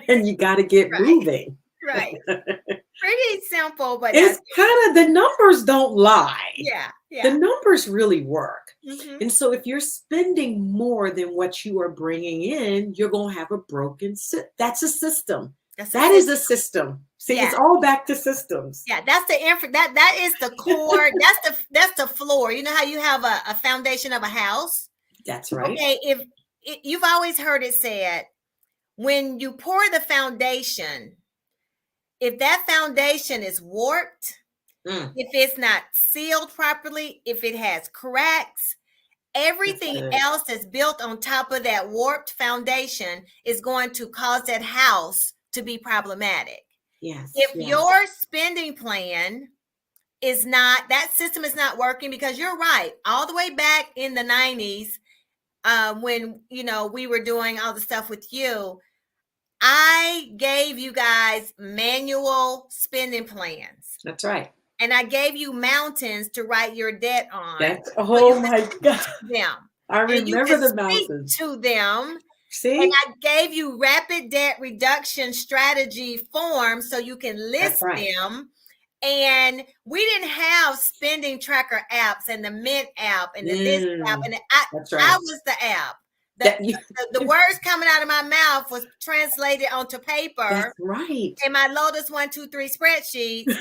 and you got to get moving. Right. Pretty simple, but it's kind of, the numbers don't lie. Yeah. The numbers really work. And so if you're spending more than what you are bringing in, you're going to have a broken that's a system. That is a system. See, it's all back to systems. Yeah, that's that is the core. that's the floor. You know how you have a foundation of a house? That's right. Okay, if you've always heard it said, when you pour the foundation, if that foundation is warped, if it's not sealed properly, if it has cracks, everything else that's built on top of that warped foundation is going to cause that house to be problematic. Yes. If your spending plan is not, that system is not working, because you're right, all the way back in the 90s, when, you know, we were doing all the stuff with you, I gave you guys manual spending plans. That's right. And I gave you mountains to write your debt on. Oh my God. I remember the mountains. To them. See? And I gave you rapid debt reduction strategy forms so you can list them. And we didn't have spending tracker apps and the Mint app and the this app. And I was the app. The words coming out of my mouth was translated onto paper. That's right. In my Lotus 1, 2, 3 spreadsheets.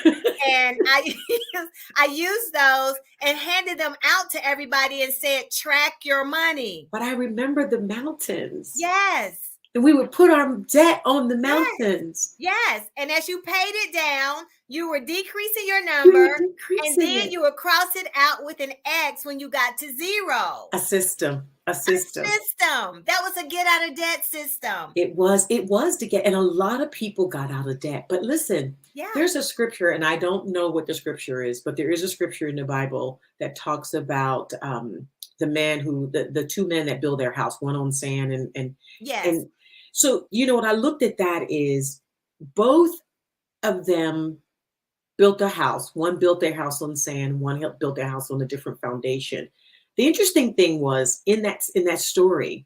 And I used those and handed them out to everybody and said, track your money. But I remember the mountains. Yes. And we would put our debt on the mountains. Yes. And as you paid it down, you were decreasing your number. And then you would cross it out with an X when you got to 0. A system. A system. System. That was a get out of debt system. It was to get, and a lot of people got out of debt. But listen, Yeah. there's a scripture, and I don't know what the scripture is, but there is a scripture in the Bible that talks about the man who, the two men that build their house, one on sand Yes. and so, what I looked at that is both of them built a house. One built their house on sand, one built their house on a different foundation. The interesting thing was in that story,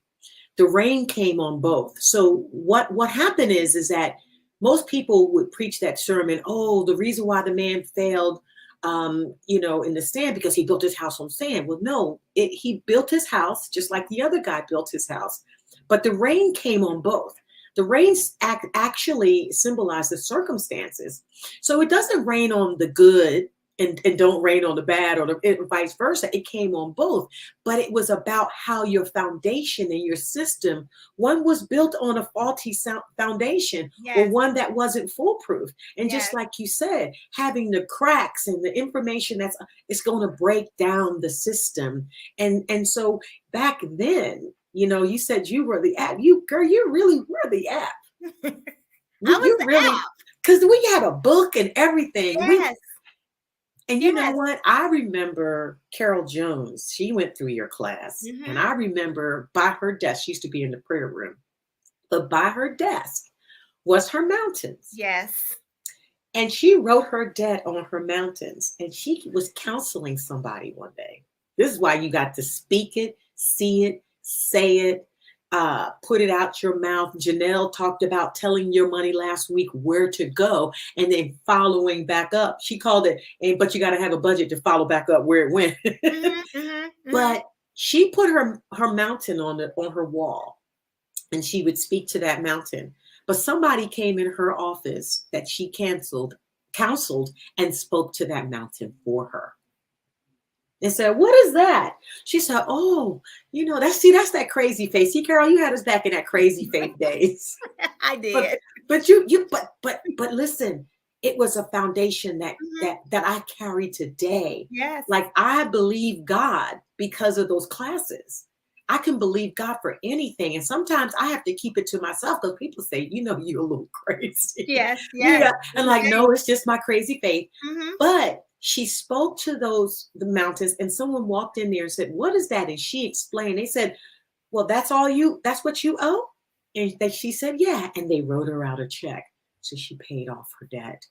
the rain came on both. So what happened is that most people would preach that sermon, oh, the reason why the man failed in the sand because he built his house on sand. Well, no, he built his house just like the other guy built his house. But the rain came on both. The rain actually symbolized the circumstances. So it doesn't rain on the good and don't rain on the bad or vice versa. It came on both. But it was about how your foundation and your system, one was built on a faulty foundation or one that wasn't foolproof. And just like you said, having the cracks and the information it's going to break down the system. And so back then, you said you were the app. You really were the app. I was the really, because we had a book and everything. Yes. And you know what? I remember Carol Jones. She went through your class. Mm-hmm. And I remember by her desk, she used to be in the prayer room, but by her desk was her mountains. Yes. And she wrote her debt on her mountains. And she was counseling somebody one day. This is why you got to speak it, see it, say it, put it out your mouth. Janelle talked about telling your money last week where to go and then following back up. She called it, but you got to have a budget to follow back up where it went. But she put her mountain on her wall and she would speak to that mountain. But somebody came in her office that she counseled and spoke to that mountain for her. And said, what is that? She said, oh, that's that crazy face. See, Carol, you had us back in that crazy faith days. I did. But listen, it was a foundation that I carry today. Yes. Like I believe God because of those classes. I can believe God for anything. And sometimes I have to keep it to myself because people say, you're a little crazy. Yes. Yeah. And no, it's just my crazy faith. Mm-hmm. But she spoke to the mountains and someone walked in there and said, what is that? And she explained, they said, well, that's what you owe? And she said, yeah. And they wrote her out a check. So she paid off her debt.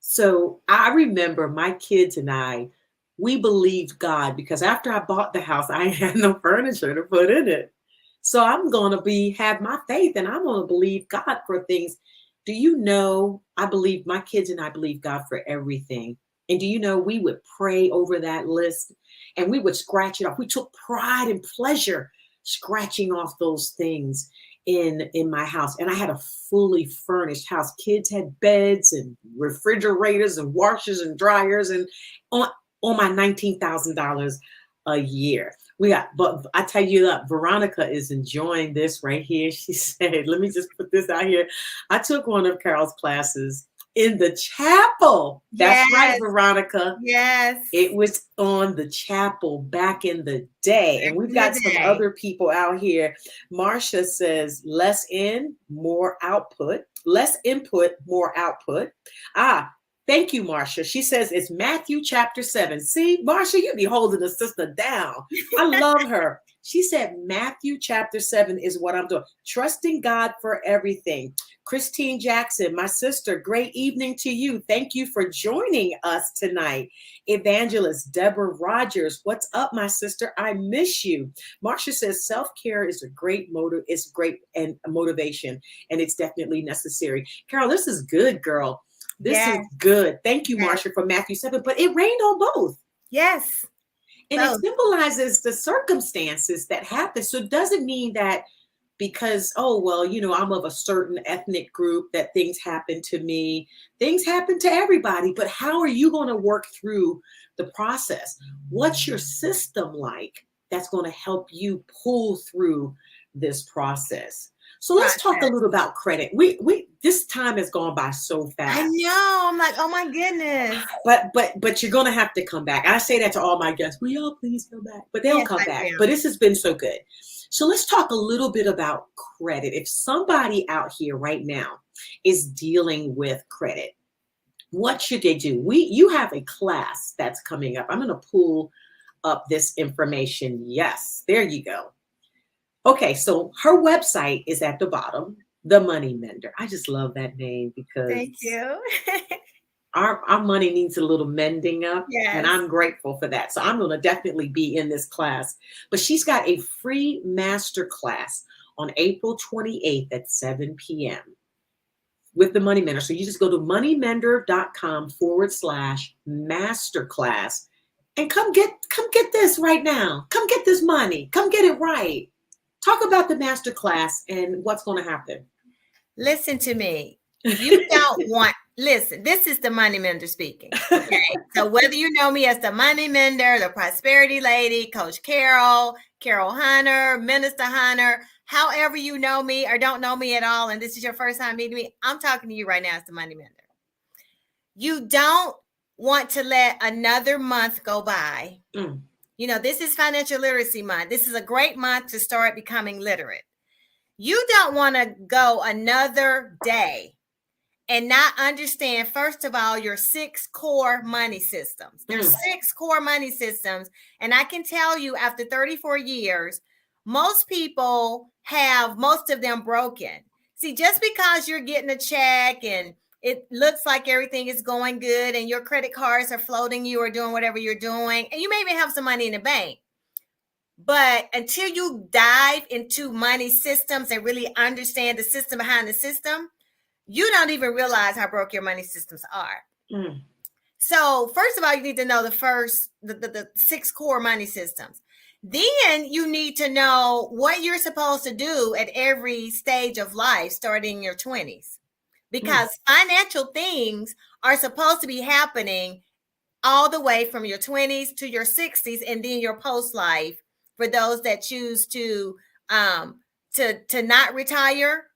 So I remember my kids and I, we believed God because after I bought the house, I had no furniture to put in it. So I'm going to have my faith and I'm going to believe God for things. Do you know, I believe my kids and I believe God for everything. And do you know, we would pray over that list and we would scratch it off. We took pride and pleasure scratching off those things in my house. And I had a fully furnished house. Kids had beds and refrigerators and washers and dryers and on my $19,000 a year. But I tell you that Veronica is enjoying this right here. She said, let me just put this out here. I took one of Carol's classes in the chapel. That's right, Veronica. Yes. It was on the chapel back in the day. And we've got some other people out here. Marcia says, less in, more output. Less input, more output. Thank you, Marcia. She says it's Matthew chapter 7. See, Marcia, you be holding the sister down. I love her. She said Matthew chapter 7 is what I'm doing. Trusting God for everything. Christine Jackson, my sister, great evening to you. Thank you for joining us tonight. Evangelist Deborah Rogers, what's up, my sister? I miss you. Marcia says self-care is a great motive. It's great and motivation, and it's definitely necessary. Carol, this is good, girl. This is good. Thank you, Marcia, for Matthew 7. But it rained on both. Yes. And it symbolizes the circumstances that happen. So it doesn't mean that because, I'm of a certain ethnic group that things happen to me. Things happen to everybody. But how are you going to work through the process? What's your system like that's going to help you pull through this process. So let's talk a little about credit. We this time has gone by so fast. I know. I'm like, oh my goodness. But you're gonna have to come back. I say that to all my guests. Will y'all please come back? But they'll come back. But this has been so good. So let's talk a little bit about credit. If somebody out here right now is dealing with credit, what should they do? You have a class that's coming up. I'm gonna pull up this information. Yes, there you go. Okay, so her website is at the bottom, the Money Mender. I just love that name because thank you. our money needs a little mending up, yes. And I'm grateful for that. So I'm going to definitely be in this class. But she's got a free master class on April 28th at 7 p.m. with the Money Mender. So you just go to moneymender.com/masterclass and come get this right now. Come get this money. Come get it right. Talk about the master class and what's going to happen. Listen to me. You don't want, listen, this is the Money Mender speaking. Okay. So whether you know me as the Money Mender, the Prosperity Lady, Coach Carol Hunter, Minister Hunter, however you know me or don't know me at all, and this is your first time meeting me, I'm talking to you right now as the Money Mender. You don't want to let another month go by. You know, this is Financial Literacy Month. This is a great month to start becoming literate. You don't want to go another day and not understand, first of all, your 6 core money systems. There's 6 core money systems. And I can tell you after 34 years, most people have most of them broken. See, just because you're getting a check and it looks like everything is going good and your credit cards are floating you or doing whatever you're doing, and you may even have some money in the bank. But until you dive into money systems and really understand the system behind the system, you don't even realize how broke your money systems are. So first of all, you need to know the 6 core money systems. Then you need to know what you're supposed to do at every stage of life, starting in your 20s. Because financial things are supposed to be happening all the way from your 20s to your 60s and then your post-life for those that choose to not retire.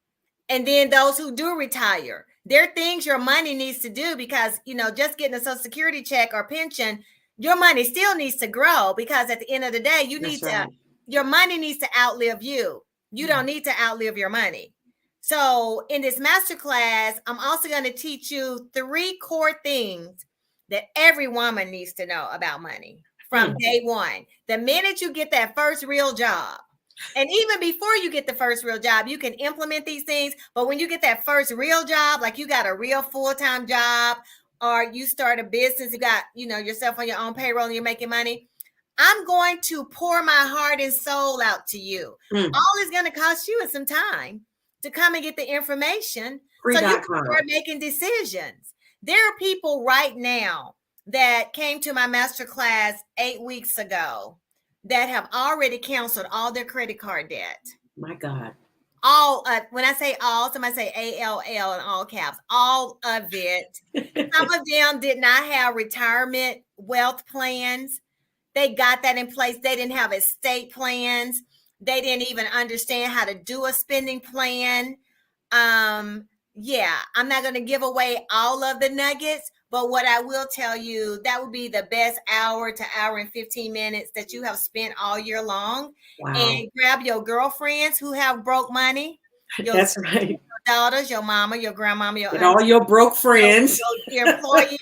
And then those who do retire. There are things your money needs to do because, you know, just getting a Social Security check or pension, your money still needs to grow because at the end of the day, your money needs to outlive you. You don't need to outlive your money. So in this masterclass, I'm also going to teach you 3 core things that every woman needs to know about money from day one. The minute you get that first real job, and even before you get the first real job, you can implement these things. But when you get that first real job, like you got a real full-time job or you start a business, you got, you know, yourself on your own payroll and you're making money, I'm going to pour my heart and soul out to you. All it's going to cost you is some time to come and get the information so you can start making decisions. There are people right now that came to my masterclass 8 weeks ago that have already canceled all their credit card debt. My God. All, when I say all, somebody say ALL in all caps, all of it. Some of them did not have retirement wealth plans. They got that in place. They didn't have estate plans. They didn't even understand how to do a spending plan. Yeah, I'm not going to give away all of the nuggets, but what I will tell you, that would be the best hour to hour and 15 minutes that you have spent all year long. Wow. And grab your girlfriends who have broke money. That's right. Your daughters, your mama, your grandmama, your all your broke friends. Your employees,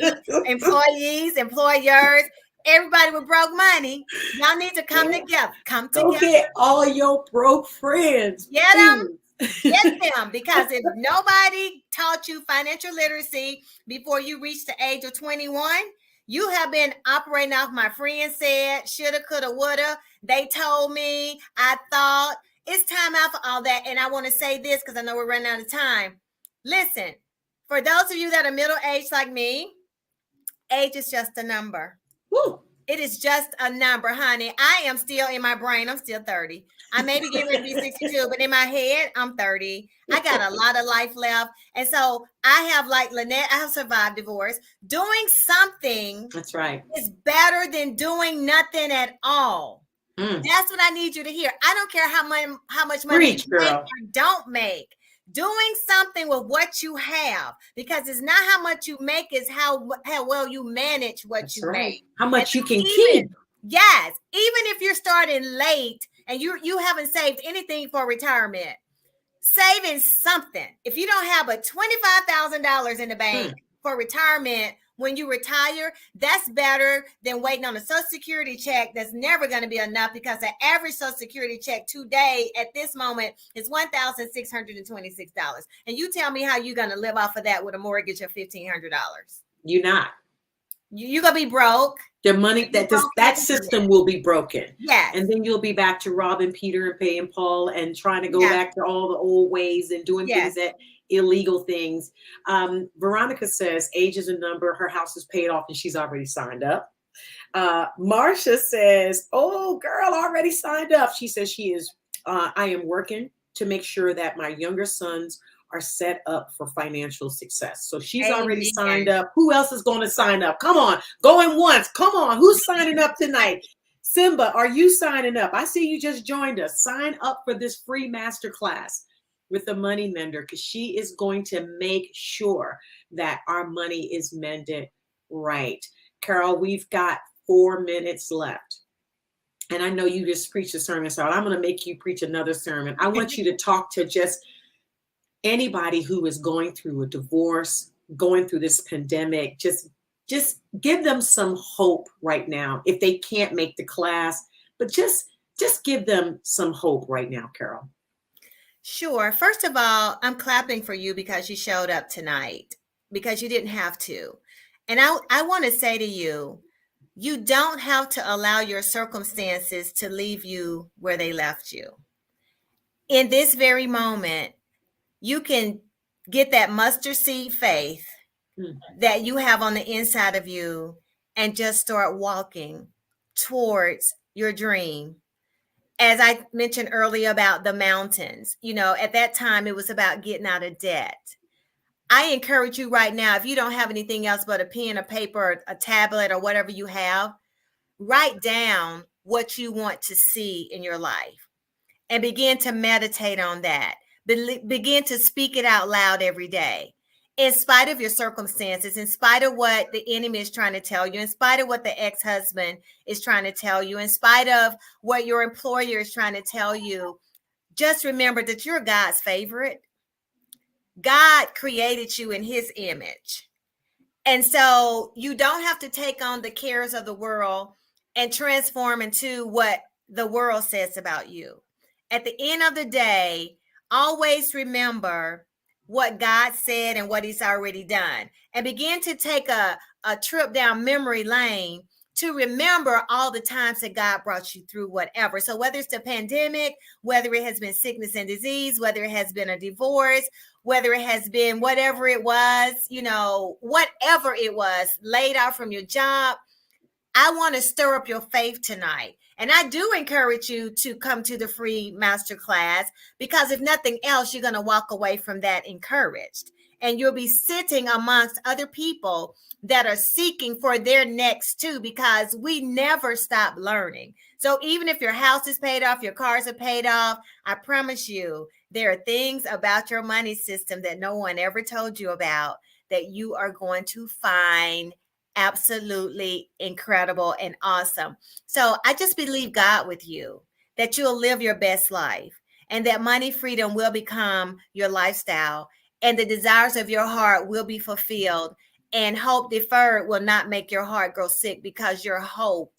employers. Everybody with broke money, y'all need to come together. Go get all your broke friends. Get them. Get them. Because if nobody taught you financial literacy before you reach the age of 21, you have been operating off my friend said, shoulda, coulda, woulda. They told me, I thought. It's time out for all that. And I want to say this because I know we're running out of time. Listen, for those of you that are middle-aged like me, age is just a number. Woo. It is just a number, honey. I am still in my brain. I'm still 30. I may be getting ready to be 62, but in my head, I'm 30. I got a lot of life left. And so I have, like Lynette, I have survived divorce. Doing something that's right is better than doing nothing at all. That's what I need you to hear. I don't care how much money Preach, you make girl. or don't make. Doing something with what you have, because it's not how much you make, is how well you manage what That's you right. make. How much you can Even, keep. yes, even if you're starting late and you haven't saved anything for retirement, saving something. If you don't have a $25,000 in the bank for retirement when you retire, that's better than waiting on a Social Security check that's never going to be enough, because the average Social Security check today at this moment is $1,626. And you tell me how you're going to live off of that with a mortgage of $1,500. You're not. You're going to be broke. The money that system will be broken. Yes. And then you'll be back to robbing Peter and paying Paul and trying to go back to all the old ways and doing things that illegal things. Veronica says age is a number. Her house is paid off and she's already signed up. Marcia says, oh, girl, already signed up. She says she is, I am working to make sure that my younger sons are set up for financial success. So she's already signed up. Who else is going to sign up? Come on, going once. Come on, who's signing up tonight? Simba, are you signing up? I see you just joined us. Sign up for this free masterclass with the Money Mender, because she is going to make sure that our money is mended right. Carol, we've got 4 minutes left. And I know you just preached a sermon, so I'm going to make you preach another sermon. I want you to talk to just anybody who is going through a divorce, going through this pandemic. Just give them some hope right now. If they can't make the class, but just give them some hope right now, Carol. Sure. First of all, I'm clapping for you because you showed up tonight, because you didn't have to. And I want to say to you, you don't have to allow your circumstances to leave you where they left you. In this very moment, you can get that mustard seed faith that you have on the inside of you and just start walking towards your dream. As I mentioned earlier about the mountains, at that time, it was about getting out of debt. I encourage you right now, if you don't have anything else but a pen, a paper, a tablet, or whatever you have, write down what you want to see in your life and begin to meditate on that. Begin to speak it out loud every day. In spite of your circumstances, in spite of what the enemy is trying to tell you, in spite of what the ex-husband is trying to tell you, in spite of what your employer is trying to tell you, just remember that you're God's favorite. God created you in his image. And so you don't have to take on the cares of the world and transform into what the world says about you. At the end of the day, always remember what God said and what he's already done, and begin to take a trip down memory lane to remember all the times that God brought you through whatever. So whether it's the pandemic, whether it has been sickness and disease, whether it has been a divorce, whether it has been whatever it was, whatever it was, laid off from your job, I want to stir up your faith tonight. And I do encourage you to come to the free masterclass, because if nothing else, you're going to walk away from that encouraged. And you'll be sitting amongst other people that are seeking for their next too, because we never stop learning. So even if your house is paid off, your cars are paid off, I promise you, there are things about your money system that no one ever told you about that you are going to find absolutely incredible and awesome. So I just believe God with you, that you'll live your best life, and that money freedom will become your lifestyle, and the desires of your heart will be fulfilled, and hope deferred will not make your heart grow sick, because your hope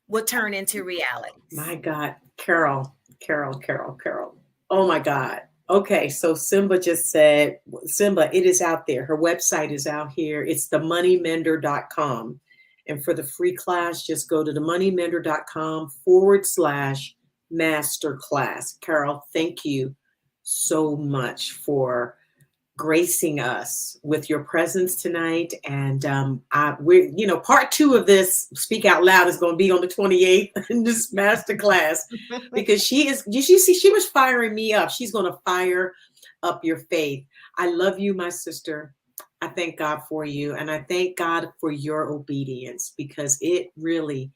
will turn into reality. My God, Carol. Oh my God. Okay, so Simba just said, Simba, it is out there. Her website is out here. It's themoneymender.com. And for the free class, just go to themoneymender.com/masterclass. Carol, thank you so much for gracing us with your presence tonight. And we're, part 2 of this Speak Out Loud is going to be on the 28th in this masterclass, because she was firing me up. She's going to fire up your faith. I love you, my sister. I thank God for you. And I thank God for your obedience, because it really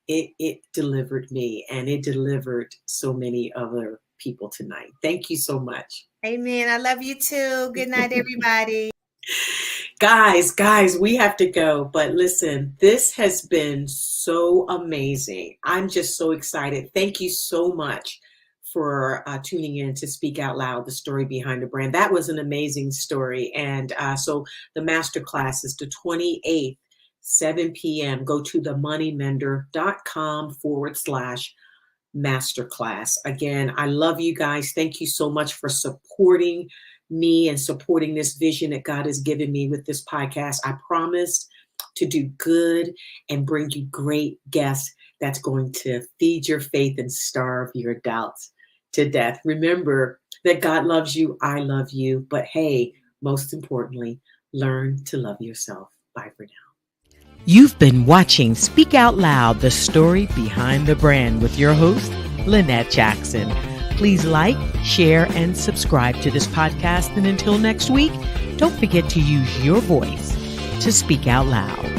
it delivered me, and it delivered so many other people tonight. Thank you so much. Amen. I love you too. Good night, everybody. Guys, we have to go. But listen, this has been so amazing. I'm just so excited. Thank you so much for tuning in to Speak Out Loud, the story behind the brand. That was an amazing story. And so the masterclass is the 28th, 7 p.m. Go to themoneymender.com/masterclass. Again, I love you guys. Thank you so much for supporting me and supporting this vision that God has given me with this podcast. I promised to do good and bring you great guests that's going to feed your faith and starve your doubts to death. Remember that God loves you. I love you. But hey, most importantly, learn to love yourself. Bye for now. You've been watching Speak Out Loud, the story behind the brand with your host, Lynette Jackson. Please like, share, and subscribe to this podcast. And until next week, don't forget to use your voice to speak out loud.